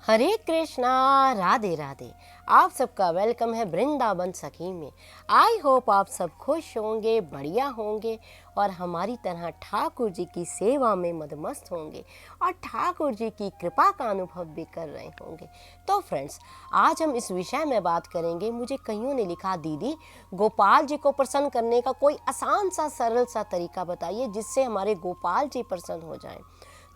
हरे कृष्णा, राधे राधे। आप सबका वेलकम है वृंदावन सखी में। आई होप आप सब खुश होंगे, बढ़िया होंगे और हमारी तरह ठाकुर जी की सेवा में मदमस्त होंगे और ठाकुर जी की कृपा का अनुभव भी कर रहे होंगे। तो फ्रेंड्स, आज हम इस विषय में बात करेंगे। मुझे कईयों ने लिखा, दीदी गोपाल जी को प्रसन्न करने का कोई आसान सा सरल सा तरीका बताइए जिससे हमारे गोपाल जी प्रसन्न हो जाएं।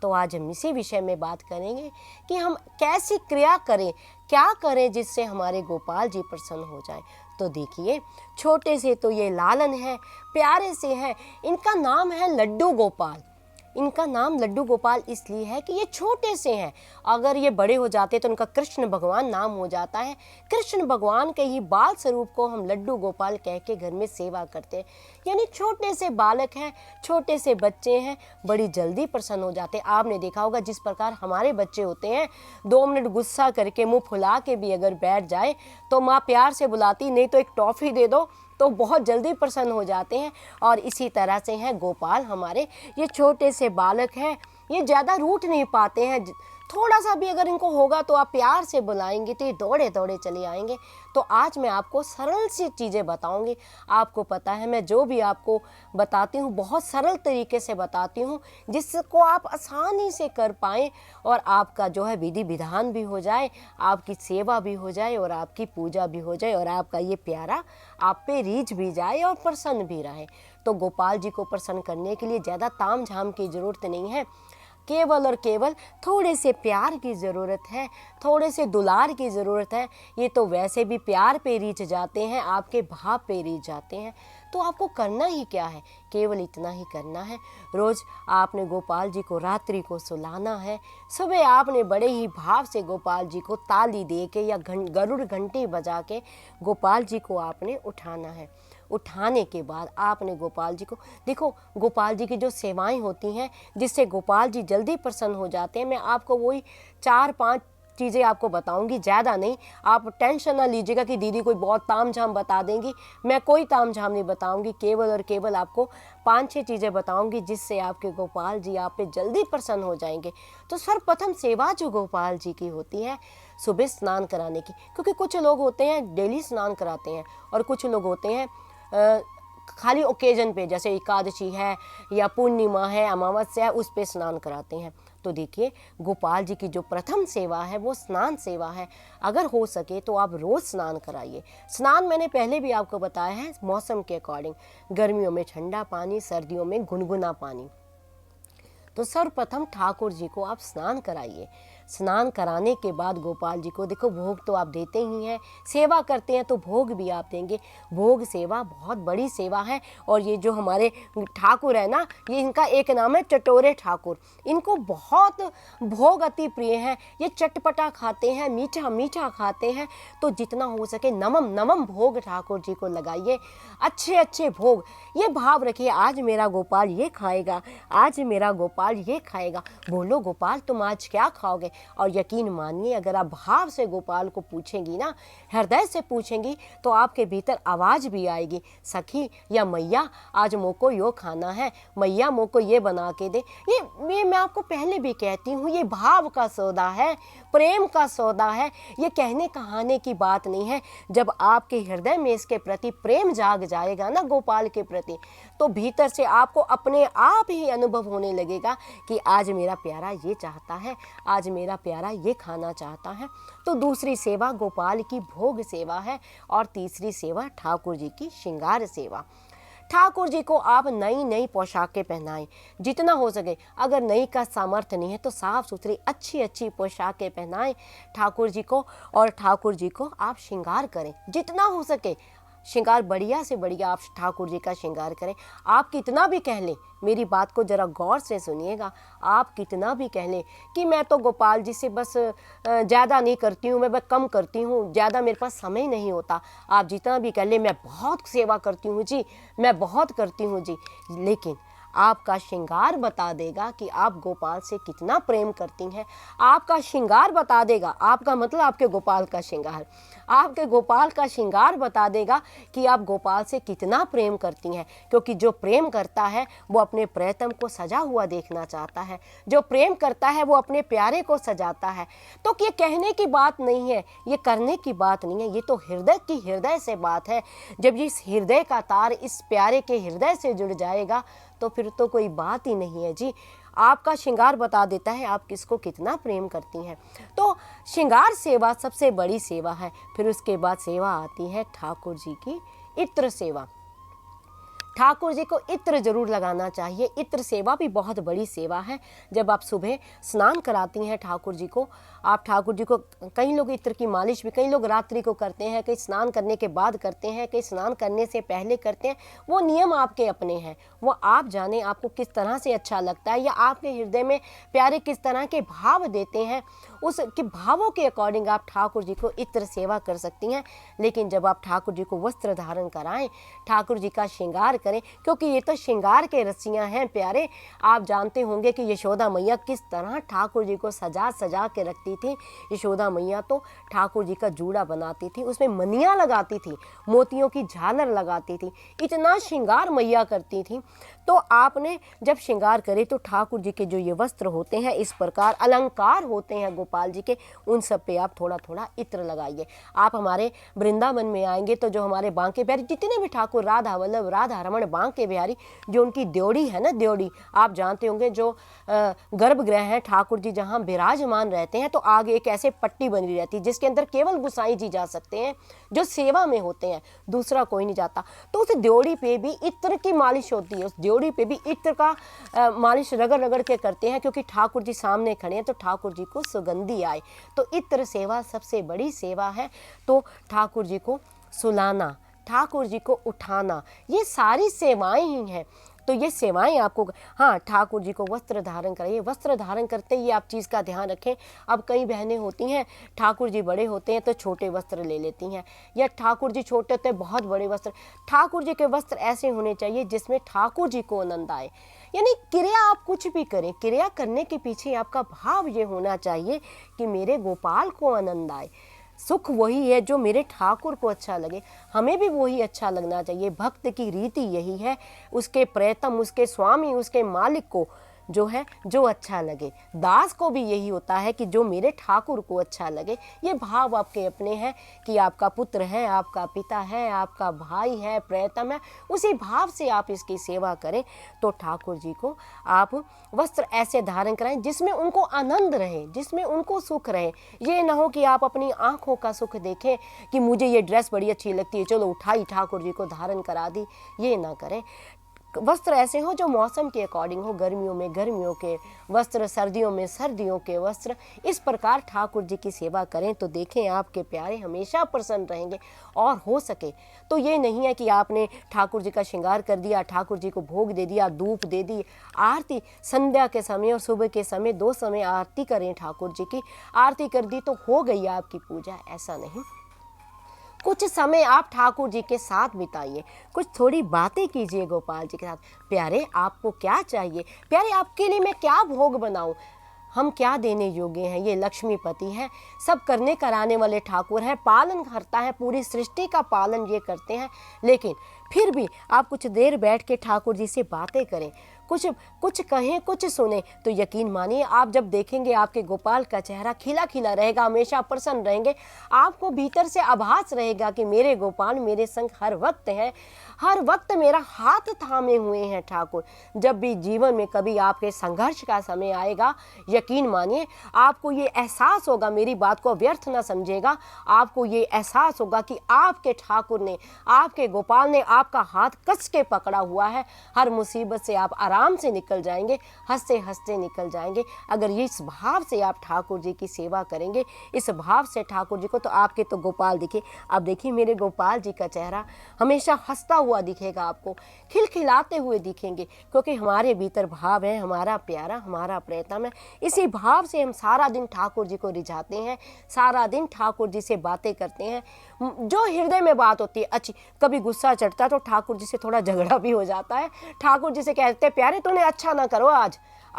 तो आज हम इसी विषय में बात करेंगे कि हम कैसी क्रिया करें, क्या करें जिससे हमारे गोपाल जी प्रसन्न हो जाए। तो देखिए, छोटे से तो ये लालन है, प्यारे से है। इनका नाम है लड्डू गोपाल। इनका नाम लड्डू गोपाल इसलिए है कि ये छोटे से हैं। अगर ये बड़े हो जाते तो उनका कृष्ण भगवान नाम हो जाता है। कृष्ण भगवान के ही बाल स्वरूप को हम लड्डू गोपाल कह के घर में सेवा करते हैं। यानी छोटे से बालक हैं, छोटे से बच्चे हैं, बड़ी जल्दी प्रसन्न हो जाते हैं। आपने देखा होगा जिस प्रकार हमारे बच्चे होते हैं, 2 मिनट गुस्सा करके मुंह फुला के भी अगर बैठ जाए तो माँ प्यार से बुलाती, नहीं तो एक टॉफ़ी दे दो, तो बहुत जल्दी प्रसन्न हो जाते हैं। और इसी तरह से हैं गोपाल हमारे। ये छोटे से बालक हैं, ये ज़्यादा रूठ नहीं पाते हैं। थोड़ा सा भी अगर इनको होगा तो आप प्यार से बुलाएंगे तो ये दौड़े दौड़े चले आएंगे। तो आज मैं आपको सरल सी चीज़ें बताऊंगी। आपको पता है, मैं जो भी आपको बताती हूँ बहुत सरल तरीके से बताती हूँ जिसको आप आसानी से कर पाएँ और आपका जो है विधि विधान भी हो जाए, आपकी सेवा भी हो जाए और आपकी पूजा भी हो जाए और आपका ये प्यारा आप पे रीझ भी जाए और प्रसन्न भी रहे। तो गोपाल जी को प्रसन्न करने के लिए ज़्यादा ताम झाम की ज़रूरत नहीं है, केवल और केवल थोड़े से प्यार की ज़रूरत है, थोड़े से दुलार की ज़रूरत है। ये तो वैसे भी प्यार पे रीझ जाते हैं, आपके भाव पे रीझ जाते हैं। तो आपको करना ही क्या है, केवल इतना ही करना है। रोज़ आपने गोपाल जी को रात्रि को सुलाना है। सुबह आपने बड़े ही भाव से गोपाल जी को ताली दे के या गरुड़ घंटी बजा के गोपाल जी को आपने उठाना है। उठाने के बाद आपने गोपाल जी को, देखो गोपाल जी की जो सेवाएं होती हैं जिससे गोपाल जी जल्दी प्रसन्न हो जाते हैं, मैं आपको वही 4-5 चीज़ें आपको बताऊंगी, ज़्यादा नहीं। आप टेंशन ना लीजिएगा कि दीदी कोई बहुत ताम झाम बता देंगी। मैं कोई ताम झाम नहीं बताऊंगी, केवल और केवल आपको 5-6 चीज़ें बताऊंगी जिससे आपके गोपाल जी आप पे जल्दी प्रसन्न हो जाएंगे। तो सर्वप्रथम सेवा जो गोपाल जी की होती है सुबह स्नान कराने की, क्योंकि कुछ लोग होते हैं डेली स्नान कराते हैं और कुछ लोग होते हैं खाली ओकेजन पे, जैसे एकादशी है या पूर्णिमा है, अमावस्या है, उस पे स्नान कराते हैं। तो देखिए, गोपाल जी की जो प्रथम सेवा है वो स्नान सेवा है। अगर हो सके तो आप रोज़ स्नान कराइए। स्नान मैंने पहले भी आपको बताया है मौसम के अकॉर्डिंग, गर्मियों में ठंडा पानी, सर्दियों में गुनगुना पानी। तो सर्वप्रथम ठाकुर जी को आप स्नान कराइए। स्नान कराने के बाद गोपाल जी को, देखो भोग तो आप देते ही हैं, सेवा करते हैं तो भोग भी आप देंगे। भोग सेवा बहुत बड़ी सेवा है। और ये जो हमारे ठाकुर है ना, ये इनका एक नाम है चटोरे ठाकुर। इनको बहुत भोग अति प्रिय है। ये चटपटा खाते हैं, मीठा मीठा खाते हैं। तो जितना हो सके नमम नमम भोग ठाकुर जी को लगाइए, अच्छे अच्छे भोग। ये भाव रखिए, आज मेरा गोपाल ये खाएगा, आज मेरा गोपाल ये खाएगा। बोलो गोपाल तुम आज क्या खाओगे? और यकीन मानिए, अगर आप भाव से गोपाल को पूछेंगी ना, हृदय से पूछेंगी, तो आपके भीतर आवाज़ भी आएगी, सखी या मैया आज मोको यो खाना है, मैया मोको ये बना के दे। ये मैं आपको पहले भी कहती हूँ, ये भाव का सौदा है, प्रेम का सौदा है। ये कहने कहाने की बात नहीं है। जब आपके हृदय में इसके प्रति प्रेम जाग जाएगा ना गोपाल के प्रति, तो भीतर से आपको अपने आप ही अनुभव होने लगेगा कि आज मेरा प्यारा ये चाहता है, आज मेरा प्यारा ये खाना चाहता है। तो दूसरी सेवा गोपाल की भोग सेवा है और तीसरी सेवा ठाकुर जी की श्रृंगार सेवा। ठाकुर जी को आप नई नई पोशाकें पहनाएं जितना हो सके। अगर नई का सामर्थ्य नहीं है तो साफ सुथरी अच्छी अच्छी पोशाकें पहनाएं ठाकुर जी को, और ठाकुर जी को आप श्रृंगार करें जितना हो सके। श्रृंगार बढ़िया से बढ़िया आप ठाकुर जी का श्रृंगार करें। आप कितना भी कह लें, मेरी बात को ज़रा गौर से सुनिएगा, आप कितना भी कह लें कि मैं तो गोपाल जी से बस ज़्यादा नहीं करती हूँ, मैं बस कम करती हूँ, ज़्यादा मेरे पास समय नहीं होता। आप जितना भी कह लें मैं बहुत सेवा करती हूँ जी, मैं बहुत करती हूँ जी, लेकिन आपका श्रृंगार बता देगा कि आप गोपाल से कितना प्रेम करती हैं। आपका श्रृंगार बता देगा, आपका मतलब आपके गोपाल का श्रृंगार। आपके गोपाल का श्रृंगार बता देगा कि आप गोपाल से कितना प्रेम करती हैं, क्योंकि जो प्रेम करता है वो अपने प्रियतम को सजा हुआ देखना चाहता है, जो प्रेम करता है वो अपने प्यारे को सजाता है। तो ये कहने की बात नहीं है, ये करने की बात नहीं है, ये तो हृदय की हृदय से बात है। जब इस हृदय का तार इस प्यारे के हृदय से जुड़ जाएगा तो फिर तो कोई बात ही नहीं है जी। आपका श्रृंगार बता देता है आप किसको कितना प्रेम करती हैं। तो श्रृंगार सेवा सबसे बड़ी सेवा है। फिर उसके बाद सेवा आती है ठाकुर जी की इत्र सेवा। ठाकुर जी को इत्र जरूर लगाना चाहिए। इत्र सेवा भी बहुत बड़ी सेवा है। जब आप सुबह स्नान कराती हैं ठाकुर जी को, आप ठाकुर जी को, कई लोग इत्र की मालिश भी कई लोग रात्रि को करते हैं, कई स्नान करने के बाद करते हैं, कई स्नान करने से पहले करते हैं। वो नियम आपके अपने हैं, वो आप जाने आपको किस तरह से अच्छा लगता है या आपके हृदय में प्यारे किस तरह के भाव देते हैं, उसके भावों के अकॉर्डिंग आप ठाकुर जी को इत्र सेवा कर सकती हैं। लेकिन जब आप ठाकुर जी को वस्त्र धारण कराएं, ठाकुर जी का श्रृंगार करें, क्योंकि ये तो श्रृंगार के रसियां हैं प्यारे। आप जानते होंगे कि यशोदा मैया किस तरह ठाकुर जी को सजा सजा के रखती थी। यशोदा मैया तो ठाकुर जी का जूड़ा बनाती थी, उसमें मनियाँ लगाती थी, मोतियों की झालर लगाती थी, इतना श्रृंगार मैया करती थी। तो आपने जब श्रृंगार करे तो ठाकुर जी के जो ये वस्त्र होते हैं, इस प्रकार अलंकार होते हैं गोपाल जी के, उन सब पे आप थोड़ा थोड़ा इत्र लगाइए। आप हमारे वृंदावन में आएंगे तो जो हमारे बांके बिहारी जितने भी ठाकुर, राधा वल्लभ, राधा रमण, बांके बिहारी, जो उनकी द्योड़ी है ना, द्योड़ी आप जानते होंगे, जो गर्भगृह है ठाकुर जी जहाँ विराजमान रहते हैं, तो आगे एक ऐसे पट्टी बनी रहती है जिसके अंदर केवल गुसाई जी जा सकते हैं, जो सेवा में होते हैं, दूसरा कोई नहीं जाता। तो उस द्योड़ी पे भी इत्र की मालिश होती है, उस द्योड़ी पे भी इत्र का मालिश रगड़ रगड़ के करते हैं, क्योंकि ठाकुर जी सामने खड़े हैं तो ठाकुर जी को सुगंधी आए। तो इत्र सेवा सबसे बड़ी सेवा है। तो ठाकुर जी को सुलाना, ठाकुर जी को उठाना, ये सारी सेवाएं ही हैं। तो ये सेवाएं आपको, हाँ, ठाकुर जी को वस्त्र धारण कराइए। वस्त्र धारण करते ही आप चीज़ का ध्यान रखें। अब कई बहनें होती हैं, ठाकुर जी बड़े होते हैं तो छोटे वस्त्र ले लेती हैं, या ठाकुर जी छोटे होते हैं बहुत बड़े वस्त्र। ठाकुर जी के वस्त्र ऐसे होने चाहिए जिसमें ठाकुर जी को आनंद आए। यानी क्रिया आप कुछ भी करें, क्रिया करने के पीछे आपका भाव ये होना चाहिए कि मेरे गोपाल को आनंद आए। सुख वही है जो मेरे ठाकुर को अच्छा लगे, हमें भी वही अच्छा लगना चाहिए। भक्त की रीति यही है, उसके प्रियतम, उसके स्वामी, उसके मालिक को जो है जो अच्छा लगे। दास को भी यही होता है कि जो मेरे ठाकुर को अच्छा लगे। ये भाव आपके अपने हैं कि आपका पुत्र है, आपका पिता है, आपका भाई है, प्रियतम है, उसी भाव से आप इसकी सेवा करें। तो ठाकुर जी को आप वस्त्र ऐसे धारण कराएं जिसमें उनको आनंद रहे, जिसमें उनको सुख रहे। ये ना हो कि आप अपनी आंखों का सुख देखें कि मुझे ये ड्रेस बड़ी अच्छी लगती है, चलो उठाई ठाकुर जी को धारण करा दी, ये ना करें। वस्त्र ऐसे हो जो मौसम के अकॉर्डिंग हो, गर्मियों में गर्मियों के वस्त्र, सर्दियों में सर्दियों के वस्त्र, इस प्रकार ठाकुर जी की सेवा करें तो देखें आपके प्यारे हमेशा प्रसन्न रहेंगे। और हो सके तो ये नहीं है कि आपने ठाकुर जी का श्रृंगार कर दिया, ठाकुर जी को भोग दे दिया, धूप दे दी, आरती संध्या के समय और सुबह के समय 2 समय आरती करें, ठाकुर जी की आरती कर दी तो हो गई आपकी पूजा, ऐसा नहीं। कुछ समय आप ठाकुर जी के साथ बिताइए, कुछ थोड़ी बातें कीजिए गोपाल जी के साथ। प्यारे आपको क्या चाहिए, प्यारे आपके लिए मैं क्या भोग बनाऊं, हम क्या देने योग्य हैं। ये लक्ष्मीपति हैं, सब करने कराने वाले ठाकुर हैं, पालन करता है, पूरी सृष्टि का पालन ये करते हैं। लेकिन फिर भी आप कुछ देर बैठ के ठाकुर जी से बातें करें, कुछ कहें, कुछ सुने, तो यकीन मानिए आप जब देखेंगे आपके गोपाल का चेहरा खिला खिला रहेगा, हमेशा प्रसन्न रहेंगे। आपको भीतर से आभास रहेगा कि मेरे गोपाल मेरे संग हर वक्त हैं, हर वक्त मेरा हाथ थामे हुए हैं ठाकुर। जब भी जीवन में कभी आपके संघर्ष का समय आएगा, यकीन मानिए आपको ये एहसास होगा, मेरी बात को व्यर्थ ना समझेगा, आपको ये एहसास होगा कि आपके ठाकुर ने, आपके गोपाल ने आपका हाथ कस के पकड़ा हुआ है। हर मुसीबत से आप आराम से निकल जाएंगे, हंसते हंसते निकल जाएंगे। अगर ये इस भाव से आप ठाकुर जी की सेवा करेंगे, इस भाव से ठाकुर जी को, तो आपके तो गोपाल दिखे। अब देखिए मेरे गोपाल जी का चेहरा हमेशा हंसता हुआ दिखेगा, आपको खिलखिलाते हुए दिखेंगे, क्योंकि हमारे भीतर भाव है, हमारा प्यारा, हमारा प्रियतम है। इसी भाव से हम सारा दिन ठाकुर जी को रिझाते हैं, सारा दिन ठाकुर जी से बातें करते हैं। जो हृदय में बात होती है अच्छी, कभी गुस्सा चढ़ता है तो ठाकुर जी से थोड़ा झगड़ा भी हो जाता है। ठाकुर जी से कहते हैं प्यारे तूने अच्छा ना करो,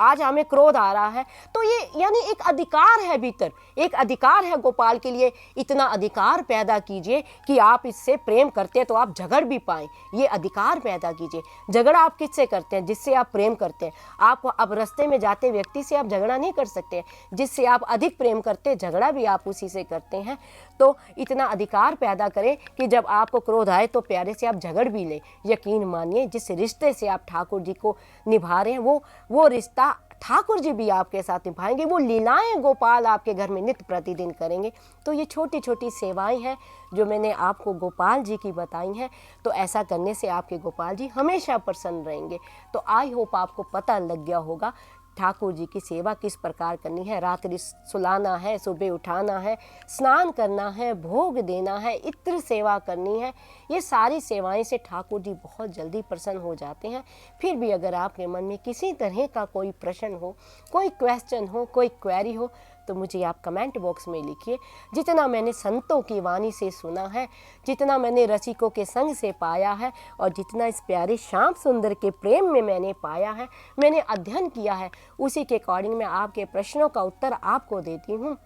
आज हमें क्रोध आ रहा है, तो ये यानी एक अधिकार है, भीतर एक अधिकार है गोपाल के लिए। इतना अधिकार पैदा कीजिए कि आप इससे प्रेम करते हैं तो आप झगड़ भी पाएं, ये अधिकार पैदा कीजिए। झगड़ा आप किससे करते हैं? जिससे आप प्रेम करते हैं। आप अब रास्ते में जाते व्यक्ति से आप झगड़ा नहीं कर सकते, जिससे आप अधिक प्रेम करते हैं झगड़ा भी आप उसी से करते हैं। तो इतना अधिकार पैदा करें कि जब आपको क्रोध आए तो प्यारे से आप झगड़ भी लें। यकीन मानिए, जिस रिश्ते से आप ठाकुर जी को निभा रहे हैं वो रिश्ता ठाकुर जी भी आपके साथ निभाएंगे। वो लीलाएं गोपाल आपके घर में नित्य प्रतिदिन करेंगे। तो ये छोटी छोटी सेवाएं हैं जो मैंने आपको गोपाल जी की बताई हैं। तो ऐसा करने से आपके गोपाल जी हमेशा प्रसन्न रहेंगे। तो आई होप आपको पता लग गया होगा ठाकुर जी की सेवा किस प्रकार करनी है। रात्रि सुलाना है, सुबह उठाना है, स्नान करना है, भोग देना है, इत्र सेवा करनी है। ये सारी सेवाएं से ठाकुर जी बहुत जल्दी प्रसन्न हो जाते हैं। फिर भी अगर आपके मन में किसी तरह का कोई प्रश्न हो, कोई क्वेश्चन हो, कोई क्वेरी हो, तो मुझे आप कमेंट बॉक्स में लिखिए। जितना मैंने संतों की वाणी से सुना है, जितना मैंने रसिकों के संग से पाया है, और जितना इस प्यारे श्याम सुंदर के प्रेम में मैंने पाया है, मैंने अध्ययन किया है, उसी के अकॉर्डिंग मैं आपके प्रश्नों का उत्तर आपको देती हूँ।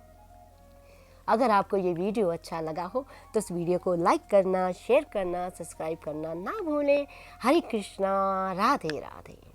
अगर आपको ये वीडियो अच्छा लगा हो तो इस वीडियो को लाइक करना, शेयर करना, सब्सक्राइब करना ना भूलें। हरे कृष्णा, राधे राधे।